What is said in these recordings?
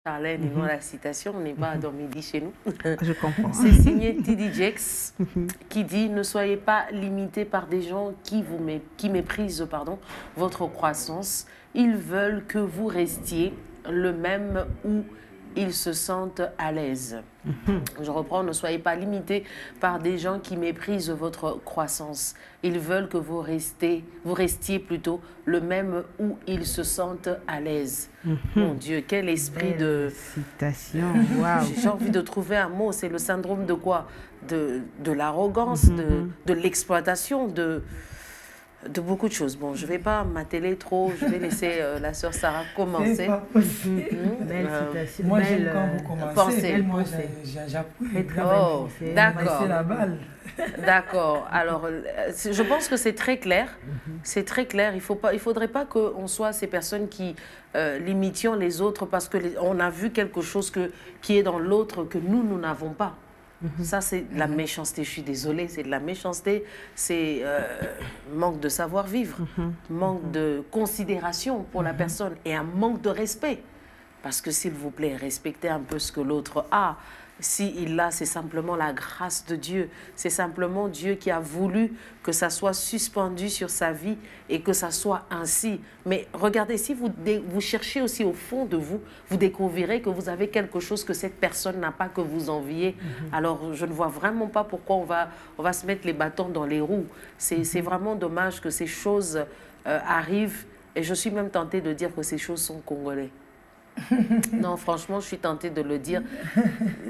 Charlène et non la citation, on n'est pas dans midi chez nous. Je comprends. C'est signé T.D. Jakes qui dit « Ne soyez pas limités par des gens qui méprisent votre croissance. Ils veulent que vous restiez le même où ils se sentent à l'aise. » Je reprends, ne soyez pas limités par des gens qui méprisent votre croissance. Ils veulent que vous restiez plutôt le même où ils se sentent à l'aise. Mon Dieu, quel esprit de... Citation, waouh. J'ai envie de trouver un mot, c'est le syndrome de quoi? De l'arrogance, de l'exploitation, de beaucoup de choses. Bon, je ne vais pas m'atteler trop, je vais laisser la sœur Sarah commencer. C'est pas possible. Belle citation. Moi, j'aime quand vous commencez. pensée. Moi, j'appuie. Oh, d'accord. C'est la balle. D'accord. Alors, je pense que c'est très clair. C'est très clair. Il faudrait pas qu'on soit ces personnes qui limitions les autres parce qu'on a vu quelque chose qui est dans l'autre que nous n'avons pas. Ça, c'est de la méchanceté. Je suis désolée, c'est de la méchanceté. C'est manque de savoir-vivre, manque de considération pour la personne et un manque de respect. Parce que, s'il vous plaît, respectez un peu ce que l'autre a. S'il l'a, c'est simplement la grâce de Dieu. C'est simplement Dieu qui a voulu que ça soit suspendu sur sa vie et que ça soit ainsi. Mais regardez, si vous cherchez aussi au fond de vous, vous découvrirez que vous avez quelque chose que cette personne n'a pas, que vous enviez. Alors, je ne vois vraiment pas pourquoi on va se mettre les bâtons dans les roues. C'est vraiment dommage que ces choses arrivent. Et je suis même tentée de dire que ces choses sont congolais. Non, franchement, je suis tentée de le dire.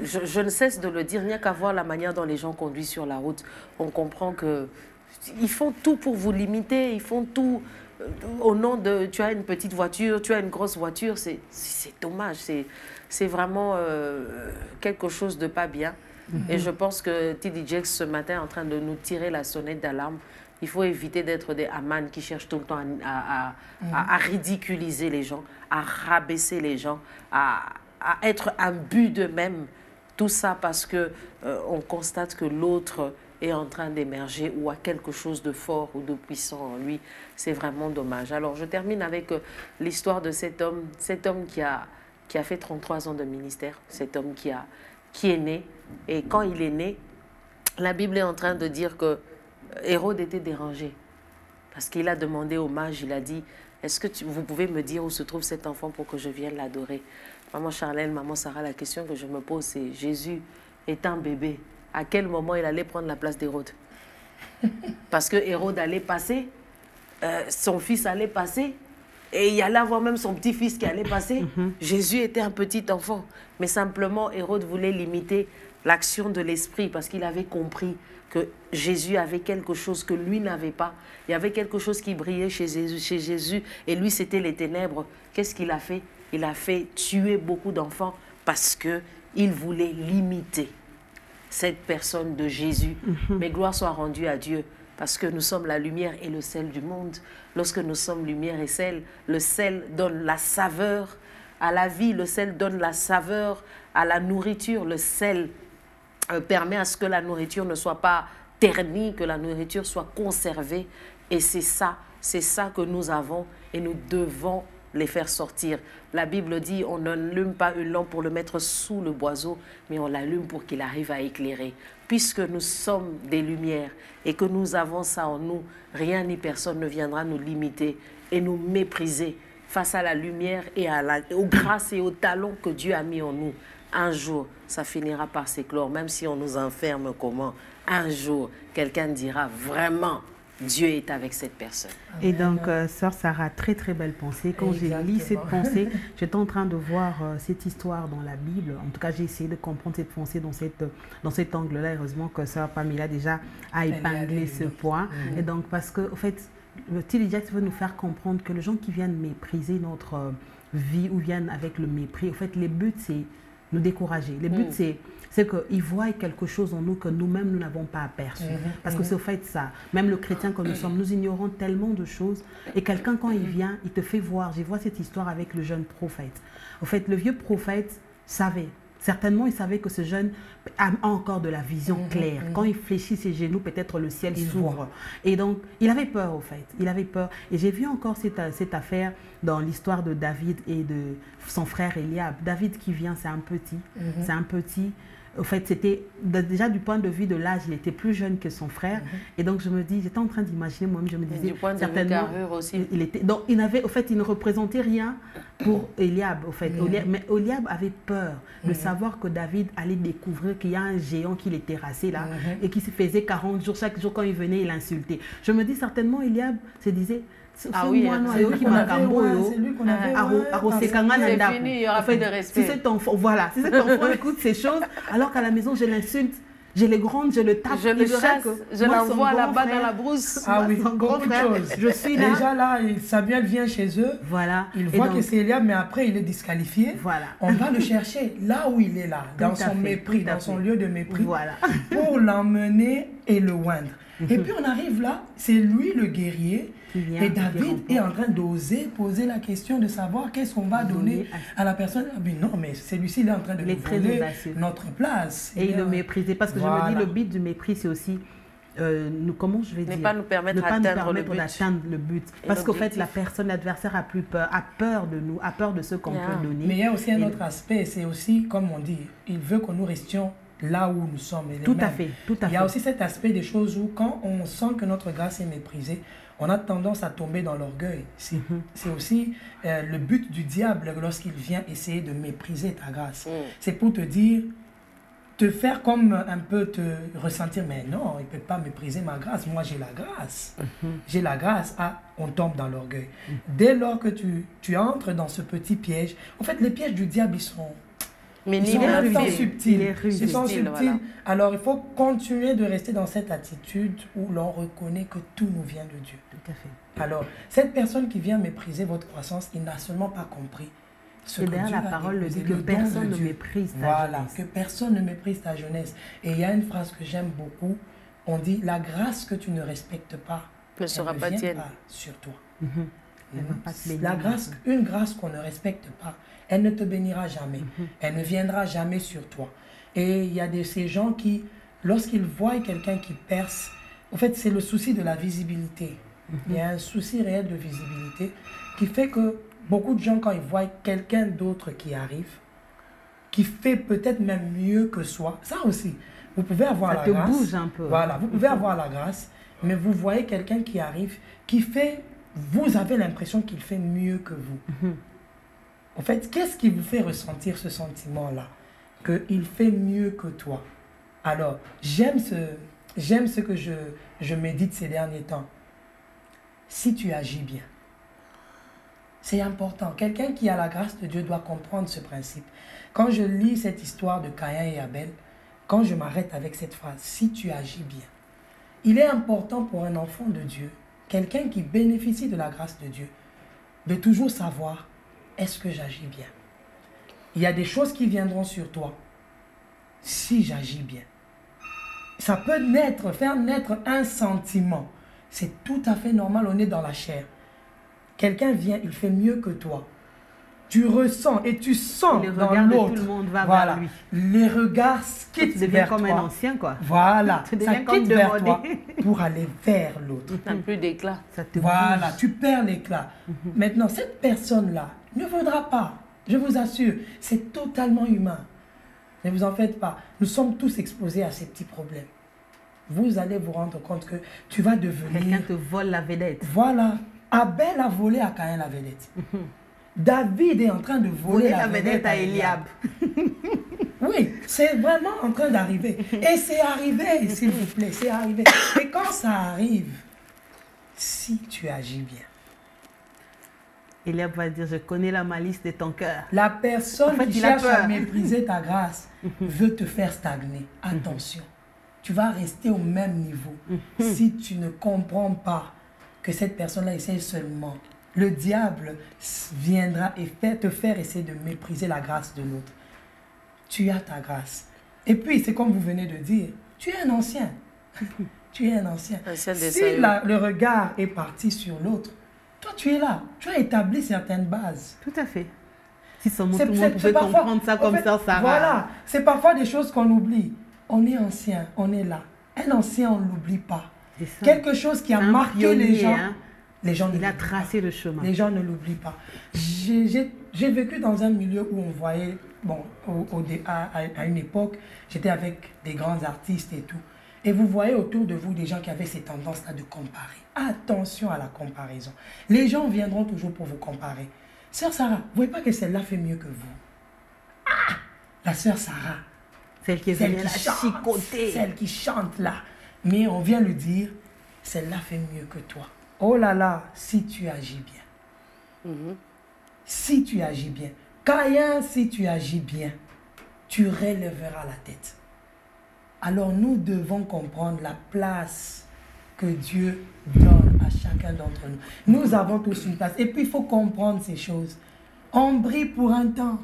Je ne cesse de le dire. Il n'y a qu'à voir la manière dont les gens conduisent sur la route. On comprend qu'ils font tout pour vous limiter. Ils font tout au nom de... Tu as une petite voiture, tu as une grosse voiture. C'est dommage. C'est vraiment quelque chose de pas bien. Et je pense que T.D. Jakes, ce matin, est en train de nous tirer la sonnette d'alarme. Il faut éviter d'être des Haman qui cherchent tout le temps à ridiculiser les gens, à rabaisser les gens, à être un but d'eux-mêmes. Tout ça parce qu'on constate que l'autre est en train d'émerger ou a quelque chose de fort ou de puissant en lui. C'est vraiment dommage. Alors, je termine avec l'histoire de cet homme qui a fait 33 ans de ministère, cet homme qui est né. Et quand il est né, la Bible est en train de dire que Hérode était dérangé parce qu'il a demandé au mage, il a dit « Est-ce que vous pouvez me dire où se trouve cet enfant pour que je vienne l'adorer ?» Maman Charlène, maman Sarah, la question que je me pose, c'est Jésus est un bébé. À quel moment il allait prendre la place d'Hérode? Parce que Hérode allait passer, son fils allait passer, et il y allait avoir même son petit-fils qui allait passer. Jésus était un petit enfant, mais simplement Hérode voulait limiter l'action de l'esprit parce qu'il avait compris que Jésus avait quelque chose que lui n'avait pas. Il y avait quelque chose qui brillait chez Jésus et lui, c'était les ténèbres. Qu'est-ce qu'il a fait? Il a fait tuer beaucoup d'enfants parce qu'il voulait limiter cette personne de Jésus. Mais gloire soit rendue à Dieu parce que nous sommes la lumière et le sel du monde. Lorsque nous sommes lumière et sel, le sel donne la saveur à la vie, le sel donne la saveur à la nourriture, le sel permet à ce que la nourriture ne soit pas ternie, que la nourriture soit conservée. Et c'est ça que nous avons et nous devons les faire sortir. La Bible dit, on n'allume pas une lampe pour le mettre sous le boiseau, mais on l'allume pour qu'il arrive à éclairer. Puisque nous sommes des lumières et que nous avons ça en nous, rien ni personne ne viendra nous limiter et nous mépriser face à la lumière et aux grâces et aux talents que Dieu a mis en nous. Un jour, ça finira par s'éclore, même si on nous enferme comment. Un jour, quelqu'un dira vraiment, Dieu est avec cette personne. Et donc, sœur Sarah, très très belle pensée. Quand j'ai lu cette pensée, j'étais en train de voir cette histoire dans la Bible. En tout cas, j'ai essayé de comprendre cette pensée dans cet angle-là. Heureusement que sœur Pamela déjà a épinglé ce point. Et donc, parce que, en fait, le T.D. Jakes veut nous faire comprendre que les gens qui viennent mépriser notre vie ou viennent avec le mépris, en fait, les buts, c'est nous décourager. Le but, c'est qu'ils voient quelque chose en nous que nous-mêmes, nous n'avons pas aperçu. Parce que c'est au fait ça. Même le chrétien que nous sommes, nous ignorons tellement de choses. Et quelqu'un, quand il vient, il te fait voir. Je vois cette histoire avec le jeune prophète. En fait, le vieux prophète savait Certainement, il savait que ce jeune a encore de la vision claire. Quand il fléchit ses genoux, peut-être le ciel s'ouvre. Et donc, il avait peur, au fait. Il avait peur. Et j'ai vu encore cette affaire dans l'histoire de David et de son frère Eliab. David qui vient, c'est un petit. C'est un petit. Au fait, c'était déjà du point de vue de l'âge, il était plus jeune que son frère. Et donc, je me dis, j'étais en train d'imaginer, moi-même, je me disais, du point de vue carrure aussi. Il était, donc, il avait, au fait, il ne représentait rien pour Eliab, au fait. Mais Eliab avait peur de savoir que David allait découvrir qu'il y a un géant qui les terrassait là et qui se faisait 40 jours. Chaque jour, quand il venait, il insultait. Je me dis, certainement, Eliab se disait, c'est lui qu'on avait, c'est lui qu'on avait. C'est fini, il y aura plus de respect. Si cet enfant, voilà, si cet enfant écoute ces choses, alors qu'à la maison, je l'insulte, je le gronde, je le tape, je le chasse, je l'envoie là-bas dans la brousse. Ah oui, son grand frère, je suis là. Déjà là, Samuel vient chez eux, voilà. Il voit que c'est Eliab, mais après il est disqualifié. Voilà. On va le chercher là où il est là, dans son mépris, dans son lieu de mépris, voilà. pour l'emmener et le oindre. Et puis on arrive là, c'est lui le guerrier. Et David est en train d'oser poser la question de savoir qu'est-ce qu'on va donner à la personne. Ah, mais non, mais celui-ci, il est en train de nous voler notre place. Et il le méprisait. Parce que je me dis, le but du mépris, c'est aussi, comment je vais dire, ne pas nous permettre d'atteindre le but. Parce qu'en fait, la personne, l'adversaire a peur de nous, a peur de ce qu'on peut donner. Mais il y a aussi un autre aspect, c'est aussi, comme on dit, il veut que nous restions là où nous sommes. Tout à fait. Il y a aussi cet aspect des choses où quand on sent que notre grâce est méprisée, on a tendance à tomber dans l'orgueil. C'est aussi le but du diable lorsqu'il vient essayer de mépriser ta grâce. C'est pour te dire, te faire comme un peu te ressentir, mais non, il ne peut pas mépriser ma grâce. Moi, j'ai la grâce. J'ai la grâce. Ah, on tombe dans l'orgueil. Dès lors que tu entres dans ce petit piège, en fait, les pièges du diable, ils sont... Mais ils sont subtils. Ils sont subtils. Voilà. Alors, il faut continuer de rester dans cette attitude où l'on reconnaît que tout nous vient de Dieu. Tout à fait. Alors, cette personne qui vient mépriser votre croissance, il n'a seulement pas compris ce que Dieu la parole le dit, que personne ne méprise ta jeunesse. Que personne ne méprise ta jeunesse. Et il y a une phrase que j'aime beaucoup. On dit, la grâce que tu ne respectes pas ne sera pas tienne sur toi. La grâce, une grâce qu'on ne respecte pas, elle ne te bénira jamais. Elle ne viendra jamais sur toi. Et il y a ces gens qui, lorsqu'ils voient quelqu'un qui perce, en fait, c'est le souci de la visibilité. Il y a un souci réel de visibilité qui fait que beaucoup de gens, quand ils voient quelqu'un d'autre qui arrive, qui fait peut-être même mieux que soi, ça aussi, vous pouvez avoir la grâce. Ça te bouge un peu. Voilà, vous pouvez avoir la grâce, mais vous voyez quelqu'un qui arrive, qui fait, vous avez l'impression qu'il fait mieux que vous. En fait, qu'est-ce qui vous fait ressentir ce sentiment-là? Qu'il fait mieux que toi. Alors, j'aime ce que je médite ces derniers temps. Si tu agis bien, c'est important. Quelqu'un qui a la grâce de Dieu doit comprendre ce principe. Quand je lis cette histoire de Caïn et Abel, quand je m'arrête avec cette phrase, si tu agis bien, il est important pour un enfant de Dieu, quelqu'un qui bénéficie de la grâce de Dieu, de toujours savoir, est-ce que j'agis bien? Il y a des choses qui viendront sur toi si j'agis bien. Ça peut faire naître un sentiment. C'est tout à fait normal, on est dans la chair. Quelqu'un vient, il fait mieux que toi. Tu ressens et tu sens dans l'autre. Tout le monde va vers lui. Les regards quittent vers toi. Tu deviens comme un ancien, quoi. Voilà, ça quitte vers toi demandé. pour aller vers l'autre. Tu n'as plus d'éclat. Voilà, tu perds l'éclat. Maintenant, cette personne-là ne voudra pas. Je vous assure, c'est totalement humain. Ne vous en faites pas. Nous sommes tous exposés à ces petits problèmes. Vous allez vous rendre compte que tu vas devenir... Quelqu'un te vole la vedette. Voilà. Abel a volé à Caïn la vedette. David est en train de voler la vedette à Eliab. Oui, c'est vraiment en train d'arriver. Et c'est arrivé, s'il vous plaît, c'est arrivé. Et quand ça arrive, si tu agis bien, Eliab va dire, je connais la malice de ton cœur. La personne qui cherche à mépriser ta grâce veut te faire stagner. Attention, tu vas rester au même niveau si tu ne comprends pas que cette personne-là essaie seulement. Le diable viendra et te faire essayer de mépriser la grâce de l'autre. Tu as ta grâce. Et puis, c'est comme vous venez de dire, tu es un ancien. Tu es un ancien. Si le regard est parti sur l'autre, toi, tu es là. Tu as établi certaines bases. Tout à fait. Si seulement tout le monde pouvait comprendre ça comme ça, Sarah. Voilà, c'est parfois des choses qu'on oublie. On est ancien, on est là. Un ancien, on ne l'oublie pas. Quelque chose qui a marqué les gens. Hein? Les gens il a tracé le chemin. Les gens ne l'oublient pas. J'ai vécu dans un milieu où on voyait, bon, à une époque, j'étais avec des grands artistes et tout. Et vous voyez autour de vous des gens qui avaient ces tendances-là de comparer. Attention à la comparaison. Les gens viendront toujours pour vous comparer. Sœur Sarah, vous ne voyez pas que celle-là fait mieux que vous? Ah, la sœur Sarah. Celle qui chicoter. Celle qui chante là. Mais on vient lui dire, celle-là fait mieux que toi. Oh là là, si tu agis bien. Si tu agis bien. Caïn, si tu agis bien, tu relèveras la tête. Alors nous devons comprendre la place que Dieu donne à chacun d'entre nous. Nous avons tous une place. Et puis il faut comprendre ces choses. On brille pour un temps.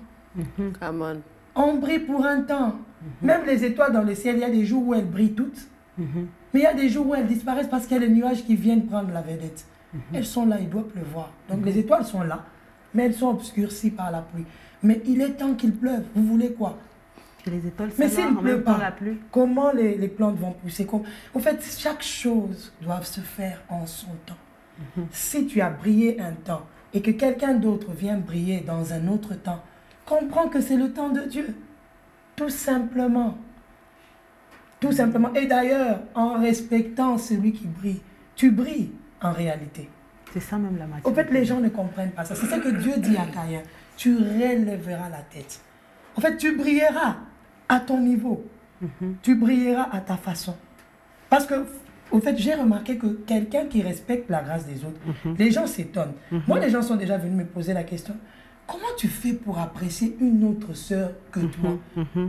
Come on. On brille pour un temps. Même les étoiles dans le ciel, il y a des jours où elles brillent toutes. Mais il y a des jours où elles disparaissent parce qu'il y a les nuages qui viennent prendre la vedette. Elles sont là, il doit pleuvoir. Donc les étoiles sont là, mais elles sont obscurcies par la pluie. Mais il est temps qu'il pleuve. Vous voulez quoi? Que les étoiles mais s'il ne pleut pas, la pluie. Comment les plantes vont pousser? En fait, chaque chose doit se faire en son temps. Si tu as brillé un temps et que quelqu'un d'autre vient briller dans un autre temps, comprends que c'est le temps de Dieu. Tout simplement. Tout simplement. Et d'ailleurs, en respectant celui qui brille, tu brilles en réalité. C'est ça même la matière. En fait, les gens ne comprennent pas ça. C'est ça que Dieu dit à Caïn. Tu relèveras la tête. En fait, tu brilleras à ton niveau. Tu brilleras à ta façon. Parce que, en fait, j'ai remarqué que quelqu'un qui respecte la grâce des autres, les gens s'étonnent. Moi, les gens sont déjà venus me poser la question. Comment tu fais pour apprécier une autre sœur que toi?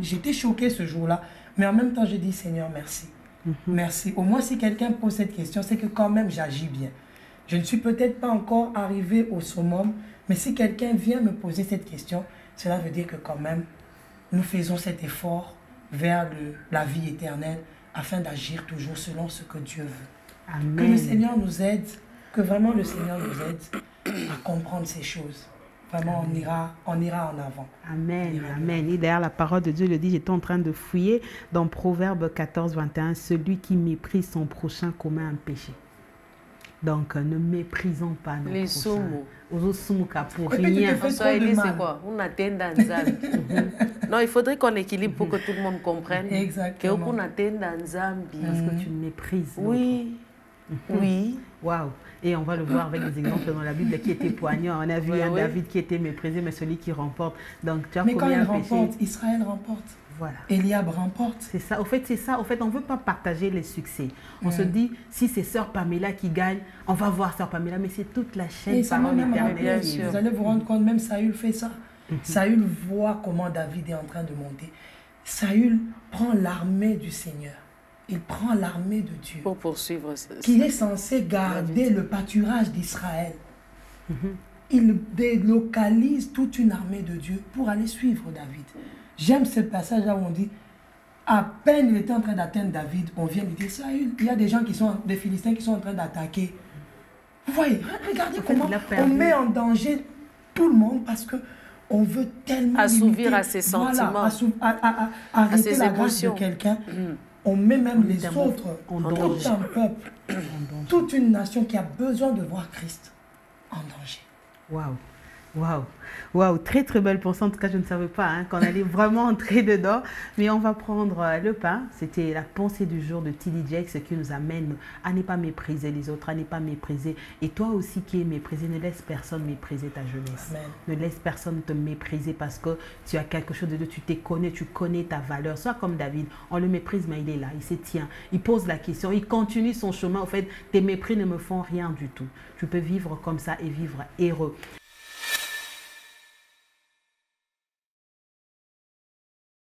J'étais choquée ce jour-là. Mais en même temps, j'ai dit, Seigneur, merci. Merci. Au moins, si quelqu'un pose cette question, c'est que quand même, j'agis bien. Je ne suis peut-être pas encore arrivé au summum, mais si quelqu'un vient me poser cette question, cela veut dire que quand même, nous faisons cet effort vers la vie éternelle afin d'agir toujours selon ce que Dieu veut. Amen. Que le Seigneur nous aide, que vraiment le Seigneur nous aide à comprendre ces choses. Vraiment, on ira en avant. Amen, amen. Et d'ailleurs, la parole de Dieu le dit, j'étais en train de fouiller dans Proverbe 14, 21, celui qui méprise son prochain commet un péché. Donc, ne méprisons pas nos prochains. Pour rien. C'est quoi? On attend dans Zambi. Non, il faudrait qu'on équilibre pour que tout le monde comprenne. Exactement. Qu'on attend dans Zambi. Parce que tu méprises. Oui. Oui. Waouh. Et on va le voir avec des exemples dans la Bible qui étaient poignants. On a vu un David qui était méprisé, mais celui qui remporte. Donc, tu as mais quand il remporte, Israël remporte. Voilà. Eliab remporte. C'est ça. Au fait, c'est ça. Au fait, on ne veut pas partager les succès. On se dit, si c'est Sœur Pamela qui gagne, on va voir Sœur Pamela, mais c'est toute la chaîne. Et ça m'a même rappelé, vous allez vous rendre compte, même Saül fait ça. Saül voit comment David est en train de monter. Saül prend l'armée du Seigneur. Il prend l'armée de Dieu. Pour poursuivre. Qui est censé garder le pâturage d'Israël. Il délocalise toute une armée de Dieu pour aller suivre David. J'aime ce passage-là où on dit, à peine il était en train d'atteindre David, on vient lui dire, Saül, il y a des gens des Philistins qui sont en train d'attaquer. Vous voyez, regardez comment on met en danger tout le monde parce que on veut tellement assouvir à ses sentiments, voilà, arrêter la grâce de quelqu'un. On met même les autres, tout un peuple, toute une nation qui a besoin de voir Christ en danger. Waouh, waouh, waouh, très très belle pensée. En tout cas, je ne savais pas qu'on allait vraiment entrer dedans. Mais on va prendre le pain. C'était la pensée du jour de T.D. Jakes qui nous amène à ne pas mépriser les autres, à ne pas mépriser. Et toi aussi qui es méprisé, ne laisse personne mépriser ta jeunesse. Amen. Ne laisse personne te mépriser parce que tu as quelque chose de Dieu, tu connais ta valeur. Sois comme David, on le méprise, mais il est là, il se tient, il pose la question, il continue son chemin. En fait, tes mépris ne me font rien du tout. Tu peux vivre comme ça et vivre heureux.